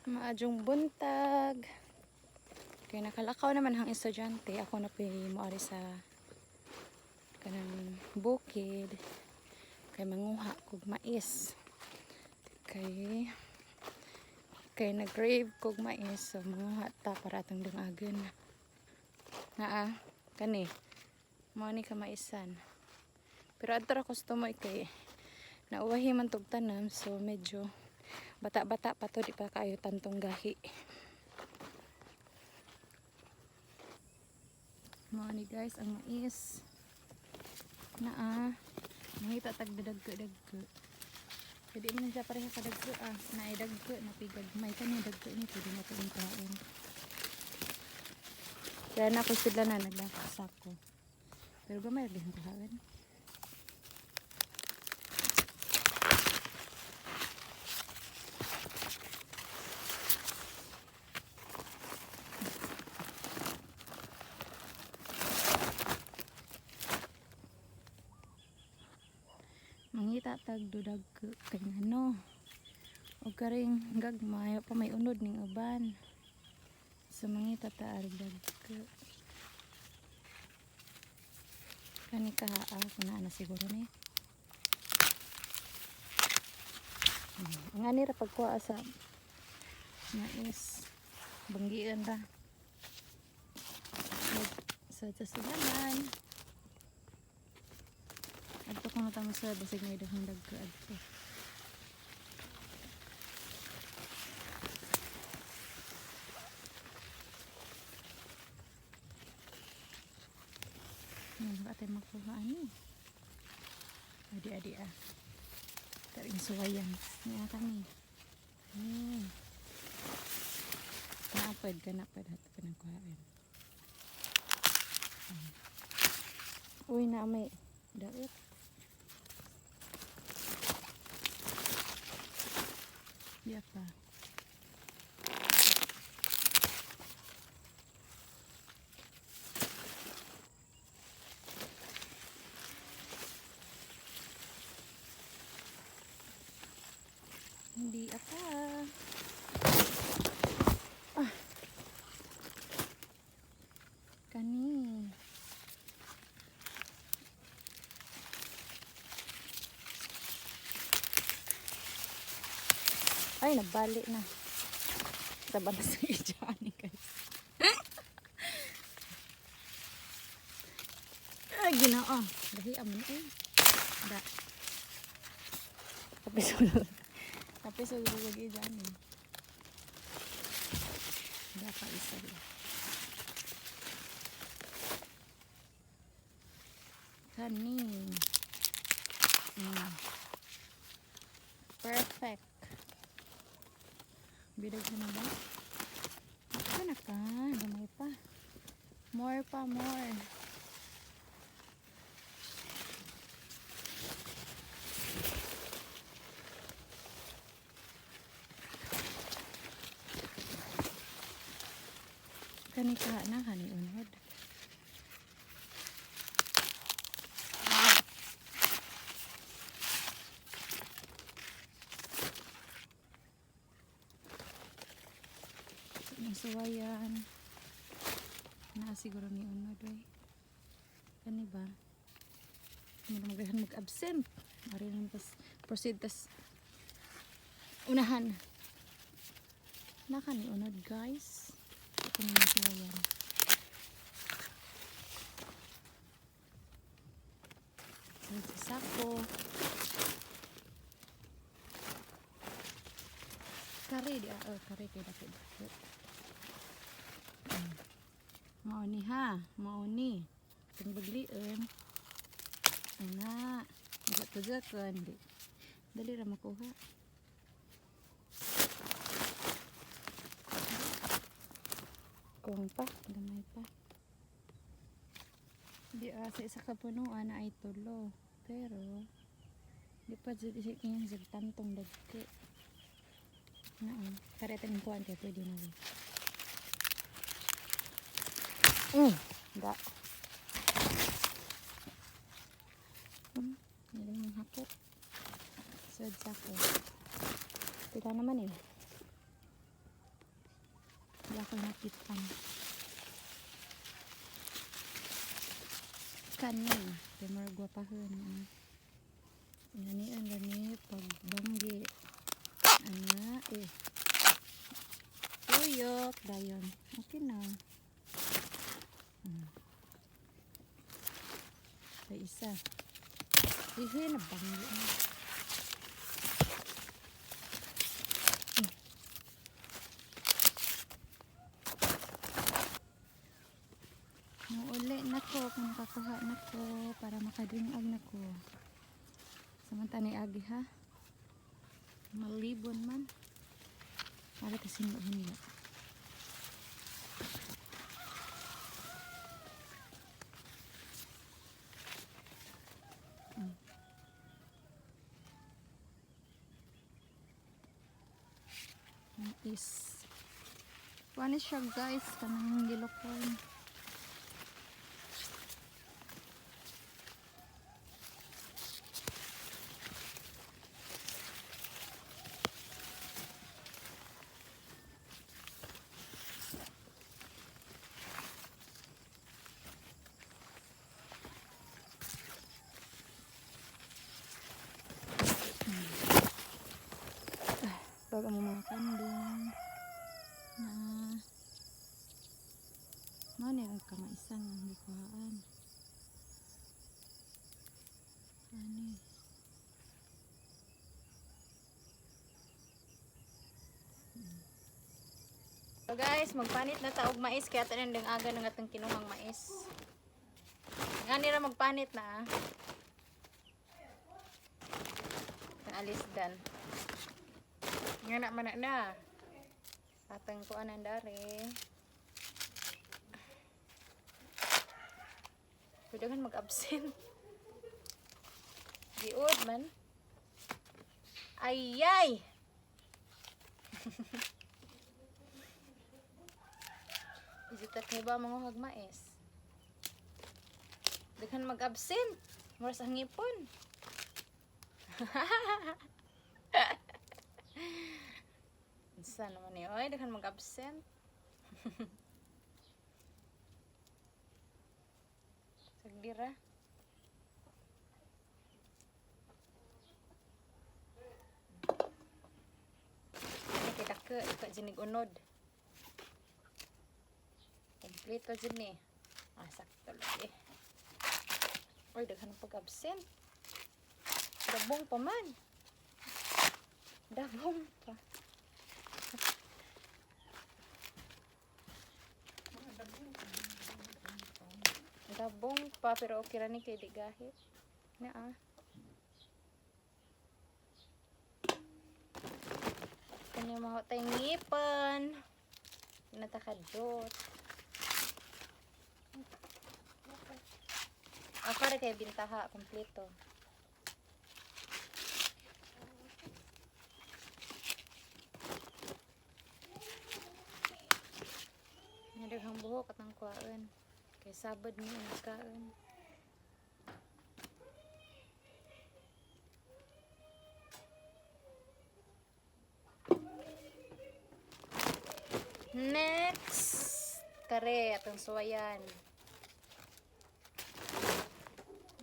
Maadjong buntag. Kaya nakalakaw naman ang estudyante. Ako na po moari sa kanang bukid. Kay manguha kog mais. Kay nag-grave kog mais. So manguha ta para atong dungagan. Kani. Mao ni ka maisan. Pero adto ra customer kay nauwahi man tog tanom. So medyo bata-bata pa to, di pa kayo tantong gahi. Mga ni guys ang mais nangita tag dagko. Pwede man siya pareha ka dagko naay dagko na pigagmay kani dagko ni pwede na to taon. Kaya na ko sila na naglakasak ko. Pero gamay rin ang kahawan. Mangita tag dudag kay ano o karing gagmay pa may unod ning uban so mangita ta ardag kani kahaa kuna na siguro ni nga nira pagkuha sa mais banggian ra sa tasaganan. Adto ko na tamo sa basig na idang dagko adto. Bakit ay makuha ani? Adi-adi Karing suwayan. Nga kami. Napad ato pinagkuhaan. Uy na may daot. Iya pa. Hindi apa. Kani. Ay, nabalik na. Taba na sa ijaan guys. Ay, ginoo. Dahi aman eh. Da. Tapi sulod lagi ijaan eh. Da pa isa lang. Kani. Perfect. Bidag na ba? Kana ka, gamay pa. More. Kani ka na kani unod. Suwayan na siguro ni unod kani ba magahan mag-absent ari lang tas proceed tas unahan na kani unod guys ito na suwayan sa sako kare di kare kay dapat mauni itong baglian ana nagatugakan dali ra makuha kung pa gamay pa di sa isa ka punuan na ay tulo pero di pa yung tantong dagko na karetan yung kuhan kaya pwede na rin da hindi yung hakot sad sako pila naman Wala ko nakitan. Kanin. Kaya maragwa pa hun. Yan ni pagbanggi. Ana tuyok. Dayon. Okay na. Sa isa. Hihi na banggi na. Uli na ko kung nakakuha na ko para makadringag na ko. Samantala ni agi ha. Malibon man. Para kasi nila. Is one is siya guys, kanang gilokon. Baga mo mga kandong na mani ang kamaisan ang likuhaan. Ani so guys, magpanit na taog mais kaya tanan dang aga ng atong kinuhang mais. Ngani ra magpanit na alis dan. Nga na man na. Atang ko anan dare. Pwede kan mag-absent. Giud man. Ayay! Isitat ni ba mga hagmais? Daghan mag-absent. Mura sa hangipon. Isa naman eh. Oy, daghan mag-absent. Sagdira. Kita ke jenig unod. Kompleto jenih. Sakto lagi. Oy, daghan pag-absent. Dabong pa man. Dabong pa. Dabong pa pero okay ra ni kay di gahit. Na Kanya mga tayong ngipon. Natakadot. Para kay bintaha kompleto. Daghang buhok at ang kuhaan. Kay sabad niya ang kaan. Next! Kare, atong suwayan.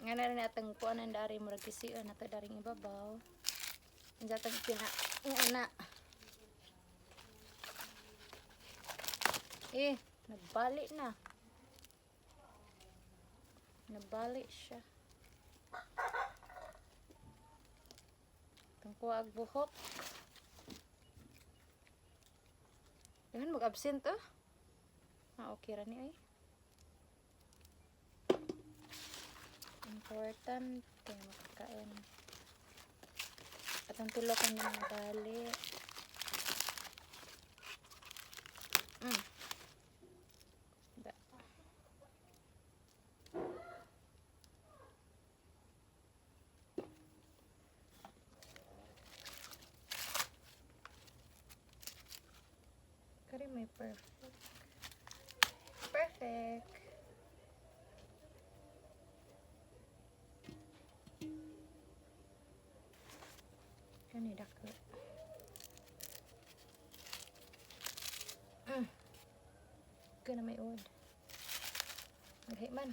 Nga na rin atong kuhaan ang dari murag kisiyon na ito daring ibabaw. Ang atong pina nagbali na. Nabali siya. Itong kuwag buhok. Yan, mag-absent okay ra ni ay. Important. Kaya makakain. At ang tulokan niya nabali. May perfect. Perfect. Kani dako. ka na may uod. Maghay man.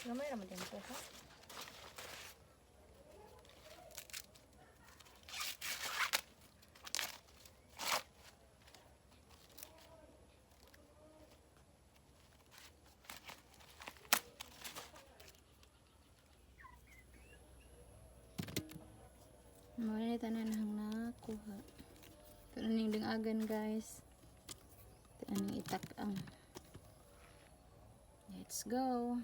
Gamay naman din ito, ha? Mawala tanan hang nakuha. Pero ning agan guys. Aning itak ang. Let's go.